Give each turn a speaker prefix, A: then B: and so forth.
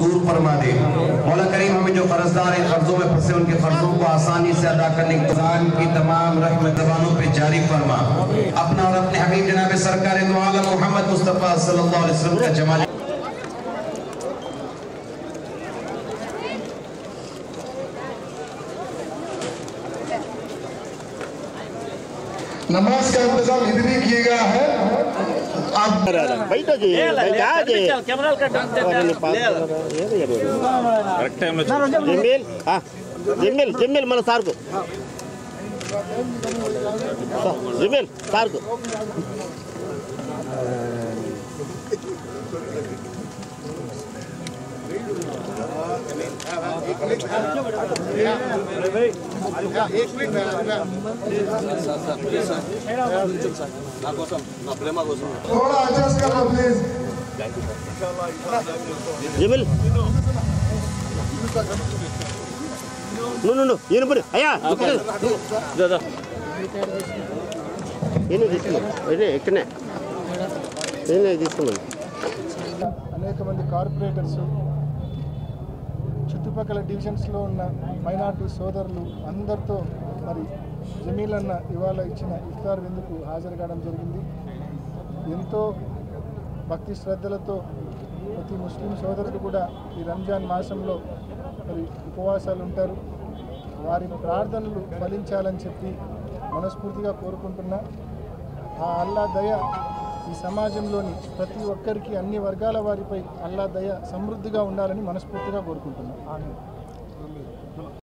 A: दूर फरमा दे। मौला करीम हमें जो कर्जदार हैं कर्जों में फंसे उनके कर्जों को आसानी से अदा करने की तमाम रहमत ज़बानों पे जारी फरमा। अपना और अपने हबीब जनाब सरकार दो आलम मोहम्मद मुस्तफा सल्लल्लाहु अलैहि वसल्लम का जमाल।
B: नमाज का इंतजाम इधर ही किया गया है। आप
C: बैठो जी, बैठा जी। कैमरा का करेक्ट टाइम में जिमिल, हां जिमिल मन सार को जिमिल सार को
B: एक मिनट थोड़ा एडजस्ट करना प्लीज
C: जिमिल नो ये नंबर అయ్యా దాదా ఏనే తీసుకున్నా ఇక్కడనే ఏనే తీసుకున్నాను
B: అనేక మంది కార్పొరేటర్స్ చుట్టుపక్కల డివిజన్స్లో ఉన్న మైనార్టీ సోదరులు అందరితో మరి జమీల్ అన్న ఇవాళ ఇచ్చిన ఇఫ్తార్ విందుకు హాజరు కావడం జరిగింది. ఎంతో భక్తి శ్రద్ధలతో ప్రతి ముస్లిం సోదరుడు కూడా ఈ రంజాన్ మాసంలో మరి ఉపవాసాలు ఉంటారు. వారి ప్రార్థనలు ఫలించాలని చెప్పి మనస్ఫూర్తిగా కోరుకుంటున్నా. ఆ అల్లా దయ ఈ సమాజంలోని ప్రతి ఒక్కరికి అన్ని వర్గాల వారిపై అల్లా దయ సమృద్ధిగా ఉండాలని మనస్ఫూర్తిగా కోరుకుంటున్నాను.